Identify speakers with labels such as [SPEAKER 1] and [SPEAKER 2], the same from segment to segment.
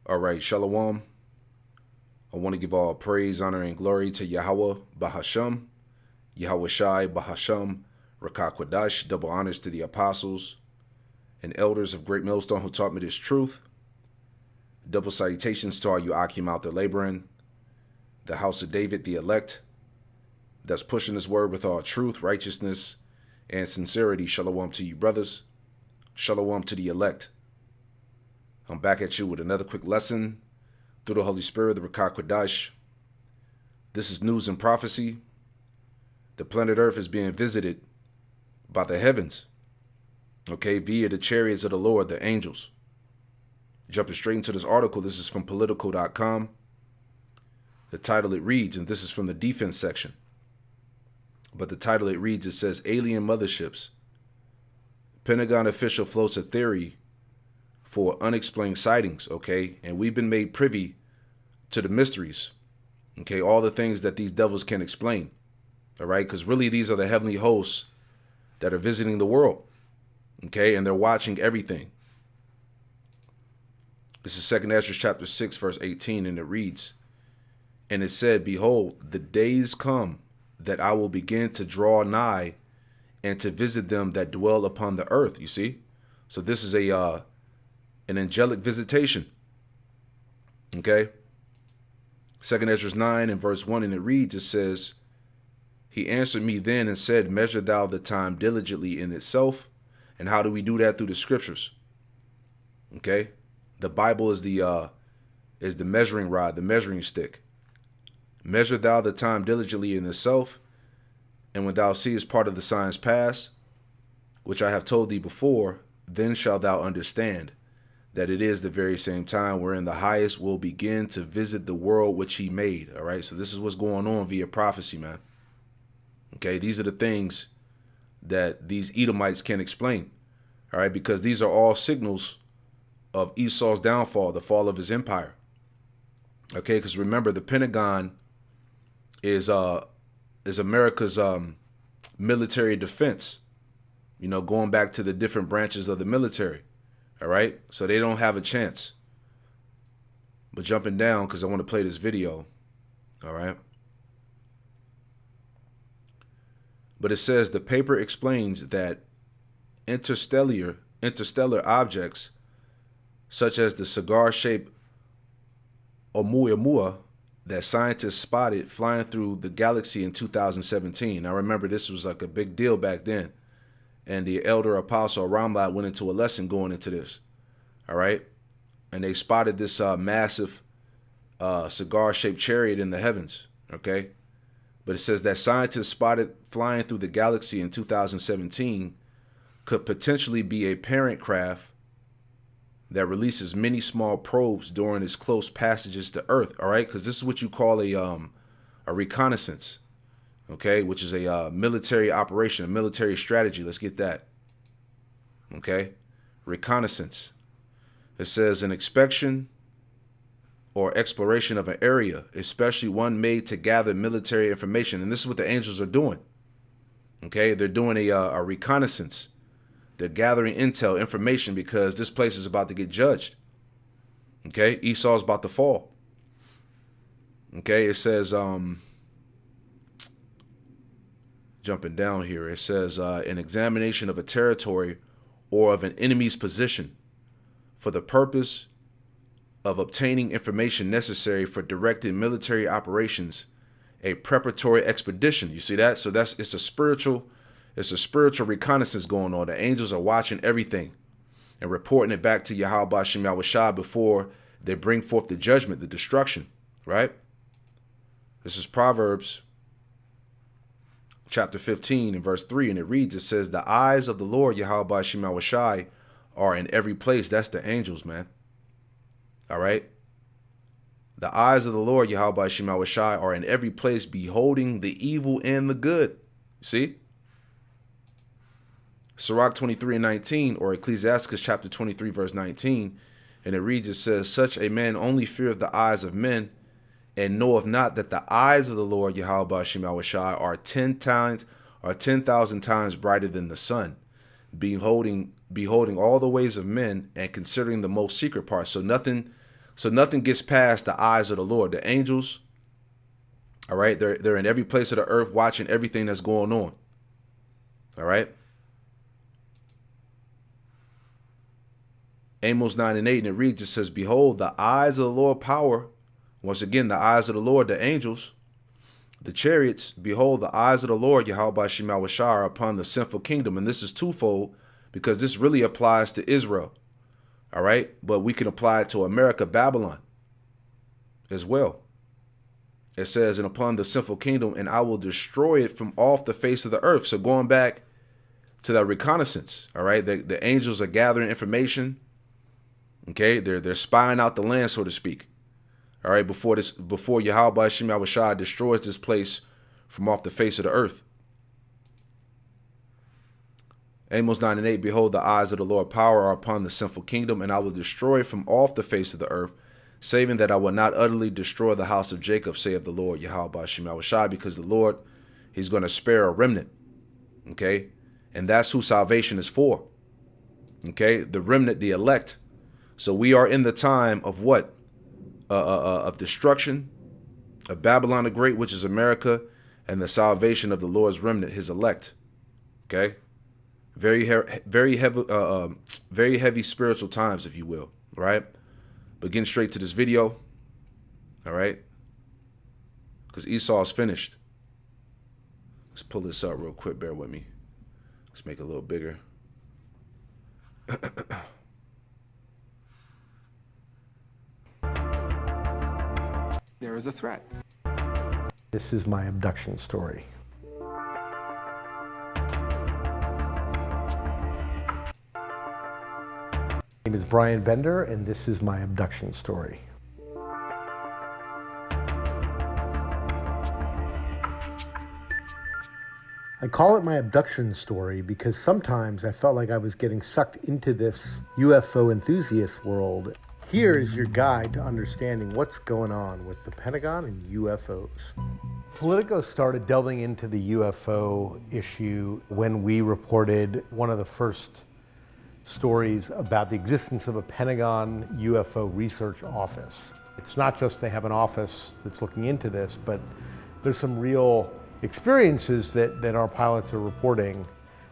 [SPEAKER 1] All right, Shalom. I want to give all praise, honor, and glory to Yahweh Bahasham, Yahweh Shai Bahasham, Rakakwadash. Double honors to the apostles and elders of Great Millstone who taught me this truth. Double salutations to all you Akim out there laboring, the house of David, the elect, that's pushing this word with all truth, righteousness, and sincerity. Shalom to you, brothers. Shalom to the elect. I'm back at you with another quick lesson through the Holy Spirit, the Reconnaissance. This is news and prophecy. The planet Earth is being visited by the heavens, okay, via the chariots of the Lord, the angels. Jumping straight into this article, this is from political.com. The title it reads, and this is from the defense section, but the title it reads, it says, Alien Motherships. Pentagon official floats a theory for unexplained sightings, okay? And we've been made privy to the mysteries, okay? All the things that these devils can't explain, all right? Because really these are the heavenly hosts that are visiting the world, okay? And they're watching everything. This is 2 Ezra chapter 6, verse 18, and it reads, and it said, behold, the days come that I will begin to draw nigh and to visit them that dwell upon the earth, you see? So this is an angelic visitation, okay? 2 Ezra 9 and verse 1, and it reads, it says, he answered me then and said, measure thou the time diligently in itself. And how do we do that? Through the scriptures, okay? The Bible is the measuring rod, the measuring stick. Measure thou the time diligently in itself, and when thou seest part of the signs pass, which I have told thee before, then shalt thou understand that it is the very same time wherein the highest will begin to visit the world which he made. All right, so this is what's going on via prophecy, man. Okay, these are the things that these Edomites can't explain. All right, because these are all signals of Esau's downfall, the fall of his empire. Okay, because remember, the Pentagon is America's military defense, you know, going back to the different branches of the military. All right, so they don't have a chance. But jumping down, because I want to play this video. All right. But it says the paper explains that interstellar objects, such as the cigar-shaped Oumuamua that scientists spotted flying through the galaxy in 2017. Now remember, this was like a big deal back then. And the elder apostle Ramlad went into a lesson going into this. All right. And they spotted this massive cigar-shaped chariot in the heavens. Okay. But it says that scientists spotted flying through the galaxy in 2017 could potentially be a parent craft that releases many small probes during its close passages to Earth. All right. Because this is what you call a reconnaissance. Okay, which is a military operation, a military strategy. Let's get that. Okay, reconnaissance. It says an inspection or exploration of an area, especially one made to gather military information. And this is what the angels are doing. Okay, they're doing a reconnaissance. They're gathering intel, information, because this place is about to get judged. Okay, Esau's about to fall. Okay, it says, jumping down here, it says an examination of a territory or of an enemy's position for the purpose of obtaining information necessary for directed military operations, a preparatory expedition. You see that? So it's a spiritual reconnaissance going on. The angels are watching everything and reporting it back to Yahweh Bashim Yahweh Shah before they bring forth the judgment, the destruction, right? This is Proverbs chapter 15 and verse 3, and it reads, it says, the eyes of the Lord Yahweh Shema Shai are in every place. That's the angels, man. All right. The eyes of the Lord Yahweh Shema Shai are in every place, beholding the evil and the good. See? Sirach 23 and 19, or Ecclesiastes chapter 23, verse 19, and it reads, it says, such a man only feareth the eyes of men, and knoweth not that the eyes of the Lord Yahweh Shema Shai are 10,000 times brighter than the sun, beholding all the ways of men and considering the most secret parts. So nothing So nothing gets past the eyes of the Lord. The angels, all right, they're in every place of the earth watching everything that's going on. All right. Amos 9 and 8, and it reads, it says, behold, the eyes of the Lord power. Once again, the eyes of the Lord, the angels, the chariots, behold, the eyes of the Lord, Yahweh Shemawashah, are upon the sinful kingdom. And this is twofold, because this really applies to Israel. All right. But we can apply it to America, Babylon as well. It says, and upon the sinful kingdom, and I will destroy it from off the face of the earth. So going back to that reconnaissance, all right, the angels are gathering information. Okay, they're spying out the land, so to speak. All right, before Yahweh Shemawashah destroys this place from off the face of the earth. Amos 9 and 8, behold, the eyes of the Lord power are upon the sinful kingdom, and I will destroy it from off the face of the earth, saving that I will not utterly destroy the house of Jacob, saith the Lord, Yahweh Shemawashah, because the Lord, he's going to spare a remnant. Okay, and that's who salvation is for. Okay, the remnant, the elect. So we are in the time of what? Of destruction, of Babylon the Great, which is America, and the salvation of the Lord's remnant, his elect. Okay, very heavy spiritual times, if you will. Right, but getting straight to this video. All right, because Esau's finished. Let's pull this up real quick. Bear with me. Let's make it a little bigger.
[SPEAKER 2] There is a threat.
[SPEAKER 3] This is my abduction story. My name is Brian Bender, and this is my abduction story. I call it my abduction story because sometimes I felt like I was getting sucked into this UFO enthusiast world. Here is your guide to understanding what's going on with the Pentagon and UFOs. Politico started delving into the UFO issue when we reported one of the first stories about the existence of a Pentagon UFO research office. It's not just they have an office that's looking into this, but there's some real experiences that our pilots are reporting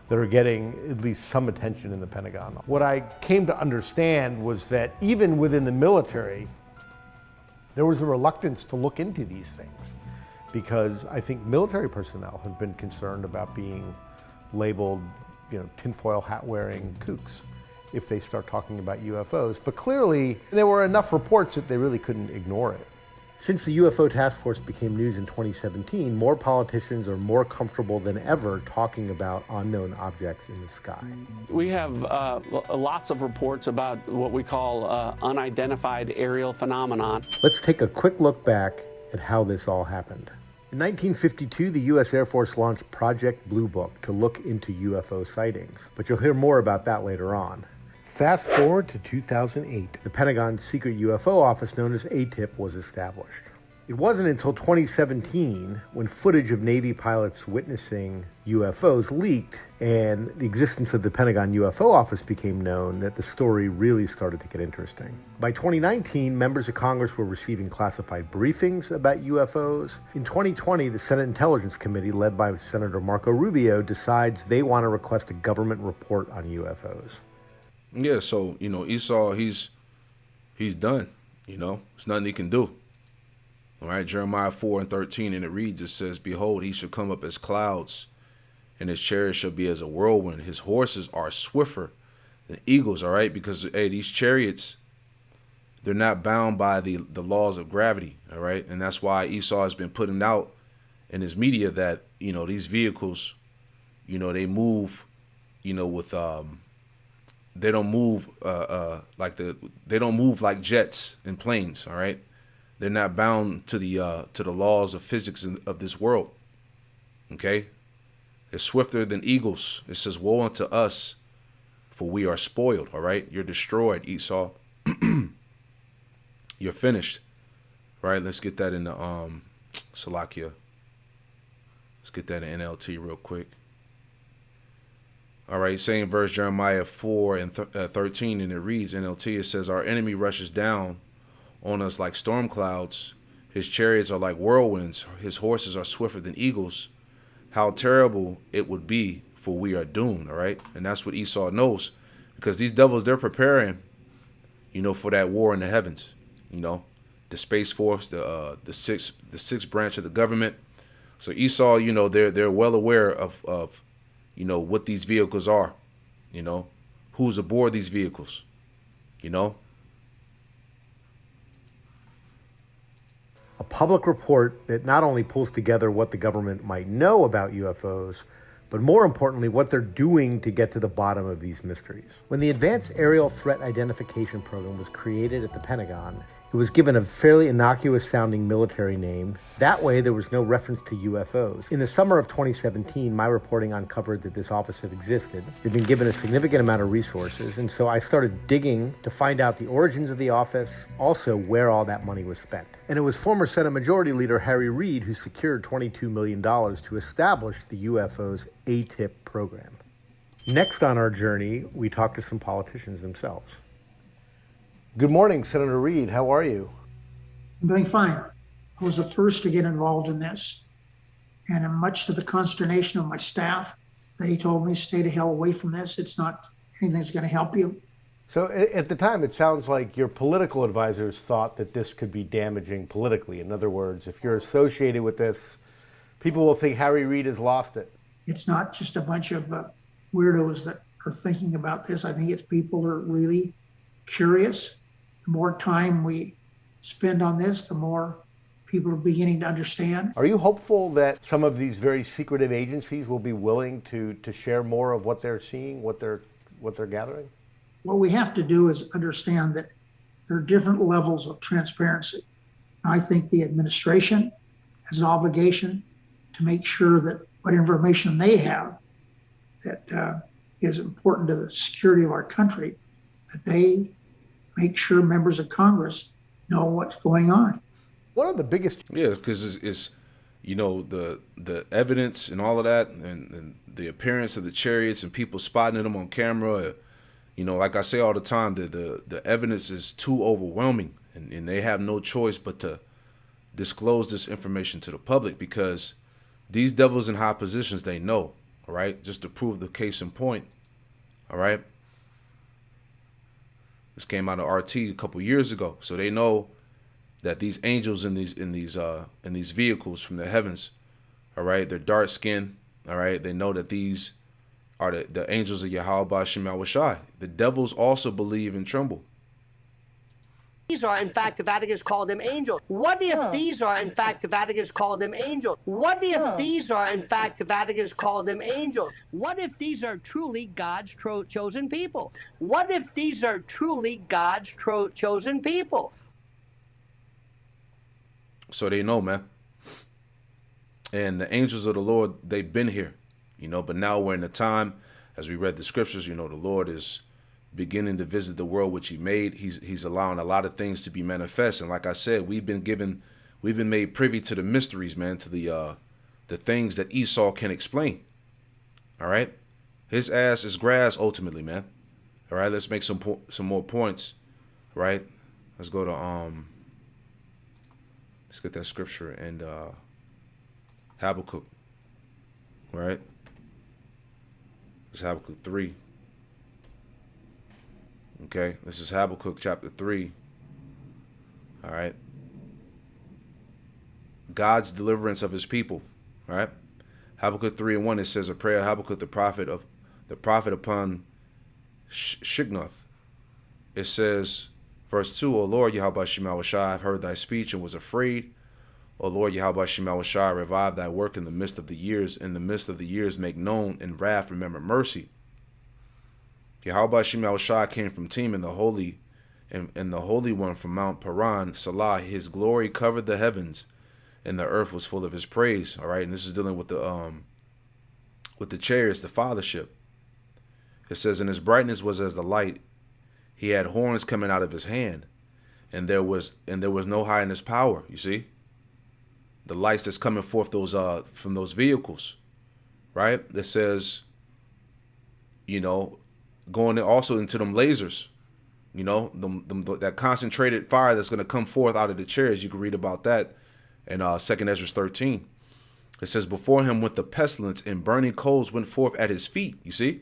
[SPEAKER 3] that are getting at least some attention in the Pentagon. What I came to understand was that even within the military, there was a reluctance to look into these things because I think military personnel have been concerned about being labeled, tinfoil hat wearing kooks if they start talking about UFOs. But clearly there were enough reports that they really couldn't ignore it. Since the UFO task force became news in 2017, more politicians are more comfortable than ever talking about unknown objects in the sky.
[SPEAKER 4] We have lots of reports about what we call unidentified aerial phenomenon.
[SPEAKER 3] Let's take a quick look back at how this all happened. In 1952, the U.S. Air Force launched Project Blue Book to look into UFO sightings, but you'll hear more about that later on. Fast forward to 2008, the Pentagon's secret UFO office known as ATIP was established. It wasn't until 2017 when footage of Navy pilots witnessing UFOs leaked and the existence of the Pentagon UFO office became known that the story really started to get interesting. By 2019, members of Congress were receiving classified briefings about UFOs. In 2020, the Senate Intelligence Committee, led by Senator Marco Rubio, decides they want to request a government report on UFOs.
[SPEAKER 1] Yeah, so, Esau, he's done, there's nothing he can do. All right, Jeremiah 4 and 13, and it reads, it says, behold, he shall come up as clouds, and his chariot shall be as a whirlwind. His horses are swifter than eagles, all right, because, these chariots, they're not bound by the laws of gravity, all right, and that's why Esau has been putting out in his media that, these vehicles, they move, with, they don't move they don't move like jets and planes, all right? They're not bound to the laws of physics of this world. Okay? They're swifter than eagles. It says, woe unto us, for we are spoiled, all right? You're destroyed, Esau. You're finished. All right, let's get that in the Salakia. Let's get that in NLT real quick. All right, same verse, Jeremiah 4 and 13, and it reads, NLT, it says, our enemy rushes down on us like storm clouds. His chariots are like whirlwinds. His horses are swifter than eagles. How terrible it would be, for we are doomed, all right? And that's what Esau knows, because these devils, they're preparing, for that war in the heavens, the Space Force, the sixth branch of the government. So Esau, they're well aware of what these vehicles are, who's aboard these vehicles,
[SPEAKER 3] A public report that not only pulls together what the government might know about UFOs, but more importantly, what they're doing to get to the bottom of these mysteries. When the Advanced Aerial Threat Identification Program was created at the Pentagon, it was given a fairly innocuous-sounding military name. That way, there was no reference to UFOs. In the summer of 2017, my reporting uncovered that this office had existed. They'd been given a significant amount of resources, and so I started digging to find out the origins of the office, also where all that money was spent. And it was former Senate Majority Leader Harry Reid who secured $22 million to establish the UFO's ATIP program. Next on our journey, we talked to some politicians themselves. Good morning, Senator Reid. How are you?
[SPEAKER 5] I'm doing fine. I was the first to get involved in this. And much to the consternation of my staff, they told me, stay the hell away from this. It's not anything that's going to help you.
[SPEAKER 3] So at the time, it sounds like your political advisors thought that this could be damaging politically. In other words, if you're associated with this, people will think Harry Reid has lost it.
[SPEAKER 5] It's not just a bunch of weirdos that are thinking about this. I think it's people who are really curious. The more time we spend on this, the more people are beginning to understand.
[SPEAKER 3] Are you hopeful that some of these very secretive agencies will be willing to share more of what they're seeing, what they're gathering?
[SPEAKER 5] What we have to do is understand that there are different levels of transparency. I think the administration has an obligation to make sure that what information they have that is important to the security of our country, that they make sure members of Congress know what's going on.
[SPEAKER 3] One of the biggest...
[SPEAKER 1] Yeah, because it's the evidence and all of that, and the appearance of the chariots and people spotting them on camera. Like I say all the time, the evidence is too overwhelming, and they have no choice but to disclose this information to the public, because these devils in high positions, they know, all right? Just to prove the case in point, all right? This came out of RT a couple years ago, so they know that these angels in these vehicles from the heavens, all right, they're dark skinned, all right. They know that these are the angels of Yahweh Ba'Shem Yahushai. The devils also believe and tremble.
[SPEAKER 6] These are, in fact, the Vatican's called them angels. What if these are, in fact, the Vatican's called them angels? What if these are, in fact, the Vatican's called them angels? What if these are truly God's chosen people? What if these are truly God's chosen people?
[SPEAKER 1] So they know, man. And the angels of the Lord, they've been here, but now we're in a time, as we read the scriptures, the Lord is beginning to visit the world which he made. He's allowing a lot of things to be manifest. And like I said, we've been made privy to the mysteries, man, to the things that Esau can explain. All right. His ass is grass ultimately, man. All right. Let's make some more points. Right. Let's go to, let's get that scripture and, Habakkuk. Right. It's Habakkuk 3. Okay, this is Habakkuk chapter 3. All right. God's deliverance of his people. All right. Habakkuk 3:1, it says, a prayer of Habakkuk the prophet upon Shignoth. It says, verse 2, O Lord Yahweh Shema Shai, I've heard thy speech and was afraid. O Lord Yahweh Shema Shai, revive thy work in the midst of the years. In the midst of the years make known, in wrath remember mercy. Yahweh Shema Shai came from Teman, the holy, and the Holy One from Mount Paran, Salah. His glory covered the heavens, and the earth was full of his praise. All right, and this is dealing with the chariots, the fathership. It says, and his brightness was as the light. He had horns coming out of his hand, and there was no high in his power. You see, the lights that's coming forth from those vehicles, right? That says, going also into them lasers, You know, that concentrated fire that's going to come forth out of the chariots. You can read about that in 2 Ezra 13. It says, before him went the pestilence, and burning coals went forth at his feet. You see?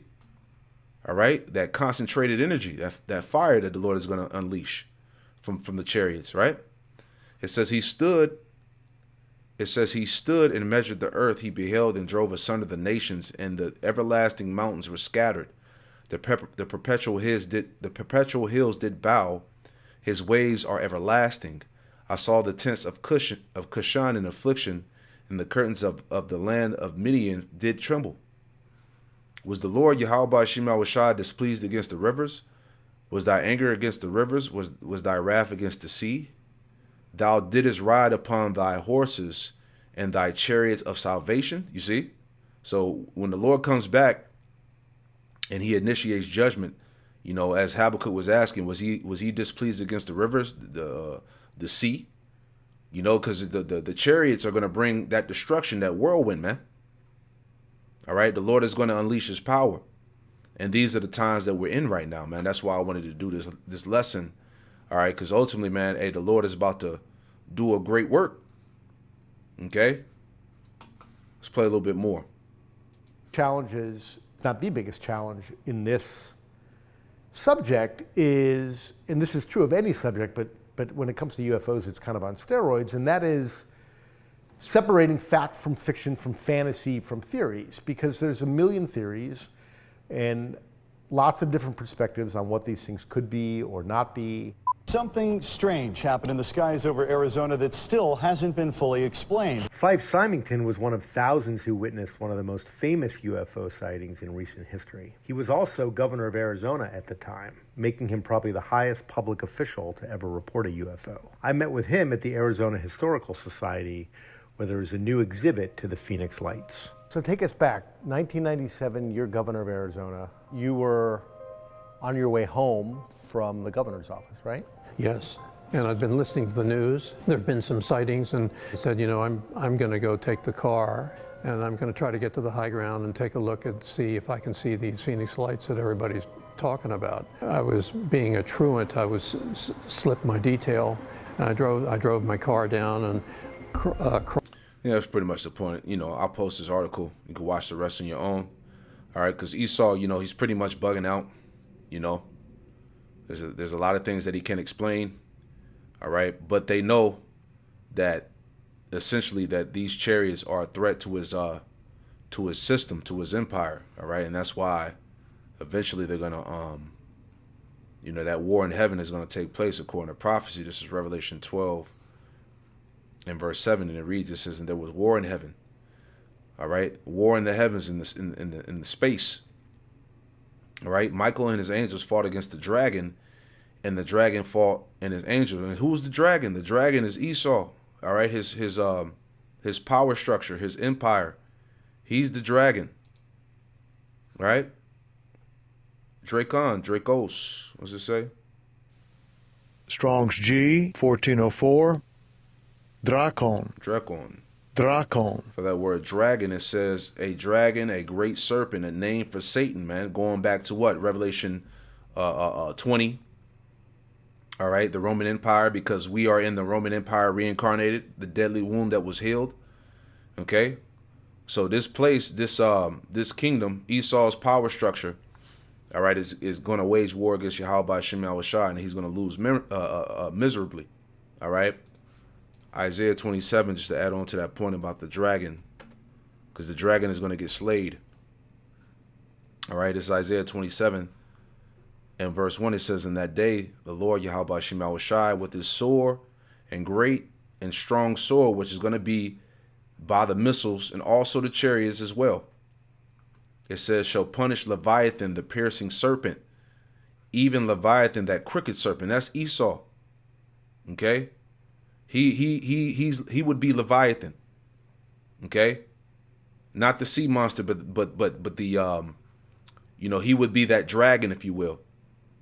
[SPEAKER 1] All right? That concentrated energy, that fire that the Lord is going to unleash from the chariots, right? It says he stood and measured the earth. He beheld and drove asunder the nations, and the everlasting mountains were scattered. The perpetual hills did bow. His ways are everlasting. I saw the tents of Cushan in affliction, and the curtains of the land of Midian did tremble. Was the Lord Yahweh Shemawashah displeased against the rivers? Was thy anger against the rivers? Was thy wrath against the sea? Thou didst ride upon thy horses and thy chariots of salvation. You see? So when the Lord comes back and he initiates judgment, you know, as Habakkuk was asking, was he displeased against the rivers, the sea? You know, because the chariots are going to bring that destruction, that whirlwind, man. All right, the Lord is going to unleash his power. And these are the times that we're in right now, man. That's why I wanted to do this lesson. All right, because ultimately, man, hey, the Lord is about to do a great work. Okay? Let's play a little bit more.
[SPEAKER 3] Challenges, not the biggest challenge in this subject is, and this is true of any subject, but when it comes to UFOs, it's kind of on steroids, and that is separating fact from fiction, from fantasy, from theories, because there's a million theories and lots of different perspectives on what these things could be or not be.
[SPEAKER 7] Something strange happened in the skies over Arizona that still hasn't been fully explained.
[SPEAKER 3] Fife Symington was one of thousands who witnessed one of the most famous UFO sightings in recent history. He was also governor of Arizona at the time, making him probably the highest public official to ever report a UFO. I met with him at the Arizona Historical Society, where there was a new exhibit to the Phoenix Lights. So take us back, 1997, you're governor of Arizona. You were on your way home from the governor's office, right?
[SPEAKER 8] Yes, and I've been listening to the news. There have been some sightings, and I said, you know, I'm going to go take the car, and I'm going to try to get to the high ground and take a look and see if I can see these Phoenix Lights that everybody's talking about. I was being a truant. I was slipped my detail, and I drove my car down and.
[SPEAKER 1] Yeah, that's pretty much the point. You know, I'll post this article. You can watch the rest on your own. All right, because Esau, you know, he's pretty much bugging out. You know, there's a lot of things that he can't explain. All right, but they know that essentially that these chariots are a threat to his system, to his empire. All right, and that's why eventually they're gonna you know, that war in heaven is gonna take place according to prophecy. This is Revelation 12. In verse 7, and it reads, it says, and there was war in heaven. All right, war in the heavens, in the space. All right, Michael and his angels fought against the dragon, and the dragon fought and his angels. And who's the dragon? The dragon is Esau. All right, his power structure, his empire. He's the dragon. Right? Dracos. What's it say?
[SPEAKER 9] Strong's G 1404. Drakon.
[SPEAKER 1] For that word dragon, it says a dragon, a great serpent, a name for Satan, man. Going back to what? Revelation 20. All right, the Roman Empire, because we are in the Roman Empire reincarnated, the deadly wound that was healed. Okay? So this place, this kingdom, Esau's power structure, all right, is going to wage war against Yahweh Shemawashah, and he's going to lose miserably. All right? Isaiah 27, just to add on to that point about the dragon, because the dragon is going to get slayed. All right, it's Isaiah 27, and verse 1, it says, in that day, the Lord Yahweh Shemawashah with his sword and great and strong sword, which is going to be by the missiles and also the chariots as well. It says, shall punish Leviathan, the piercing serpent, even Leviathan, that crooked serpent. That's Esau. Okay? He would be Leviathan, okay, not the sea monster, but the you know, he would be that dragon, if you will.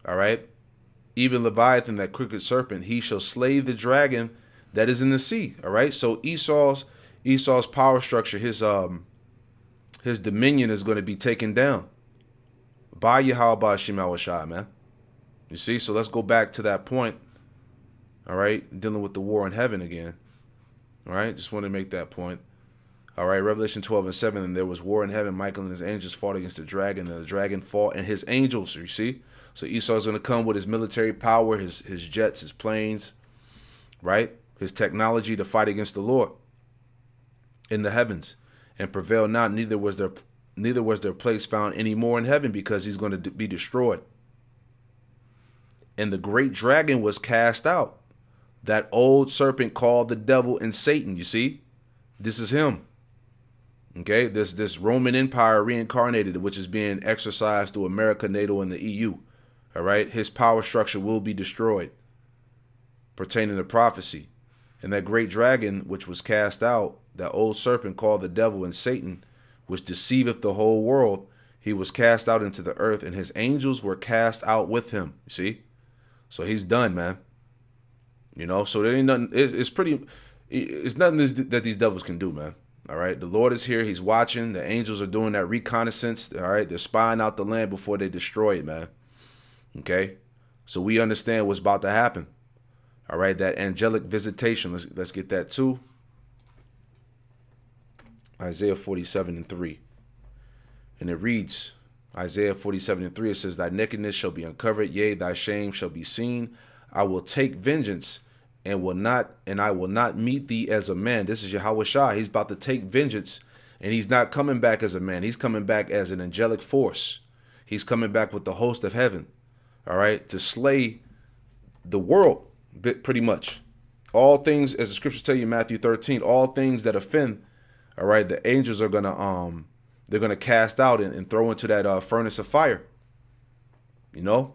[SPEAKER 1] All right, even Leviathan, that crooked serpent, he shall slay the dragon that is in the sea. All right, so Esau's power structure, his dominion is going to be taken down by Yahweh Shemawashah, man. You see? So let's go back to that point. All right? Dealing with the war in heaven again. All right? Just want to make that point. All right? Revelation 12:7. And there was war in heaven. Michael and his angels fought against the dragon. And the dragon fought and his angels. You see? So Esau's going to come with his military power, his jets, his planes, right? His technology to fight against the Lord in the heavens, and prevail not. Neither was their place found any more in heaven, because he's going to be destroyed. And the great dragon was cast out, that old serpent called the devil and Satan. You see, this is him. Okay, this Roman Empire reincarnated, which is being exercised through America, NATO, and the EU. All right, his power structure will be destroyed, pertaining to prophecy. And that great dragon, which was cast out, that old serpent called the devil and Satan, which deceiveth the whole world, he was cast out into the earth, and his angels were cast out with him. You see? So he's done, man. You know, so there ain't nothing. It's nothing that these devils can do, man. All right, the Lord is here. He's watching. The angels are doing that reconnaissance. All right, they're spying out the land before they destroy it, man. Okay, so we understand what's about to happen. All right, that angelic visitation. Let's get that too. Isaiah 47:3, and it reads, Isaiah 47:3. It says, "Thy nakedness shall be uncovered; yea, thy shame shall be seen. I will take vengeance, and I will not meet thee as a man." This is Yahweh Shai. He's about to take vengeance, and he's not coming back as a man. He's coming back as an angelic force. He's coming back with the host of heaven. All right, to slay the world, pretty much. All things, as the scriptures tell you in Matthew 13, all things that offend, all right, the angels are gonna cast out and throw into that furnace of fire. You know,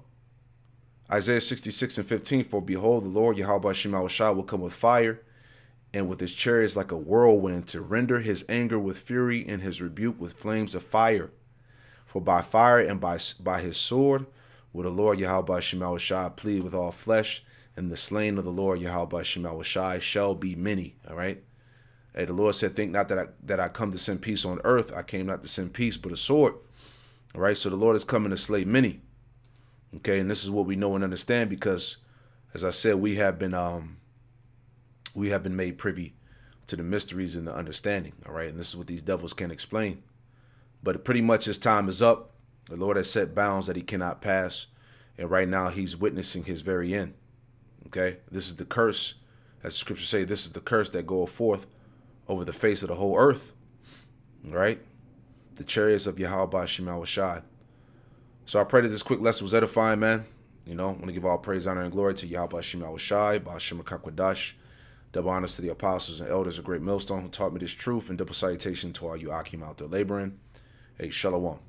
[SPEAKER 1] Isaiah 66:15. For behold, the Lord Yahweh Shema Shai will come with fire, and with his chariots like a whirlwind, to render his anger with fury and his rebuke with flames of fire. For by fire and by his sword will the Lord Yahweh Shema Shai plead with all flesh, and the slain of the Lord Yahweh Shema Shai shall be many. All right. Hey, the Lord said, "Think not that I come to send peace on earth. I came not to send peace, but a sword." All right. So the Lord is coming to slay many. Okay, and this is what we know and understand, because, as I said, we have been made privy to the mysteries and the understanding. All right, and this is what these devils can't explain. But pretty much his time is up. The Lord has set bounds that he cannot pass, and right now he's witnessing his very end. Okay, this is the curse, as the scriptures say. This is the curse that goeth forth over the face of the whole earth. All right, the chariots of Yahweh Shema Shai. So I pray that this quick lesson was edifying, man. You know, I want to give all praise, honor, and glory to Yahweh Shema Shai, Ba'ashem Kakwadash. Double honors to the apostles and elders of Great Millstone who taught me this truth, and double salutation to all you Akim out there laboring. Hey, Shalom.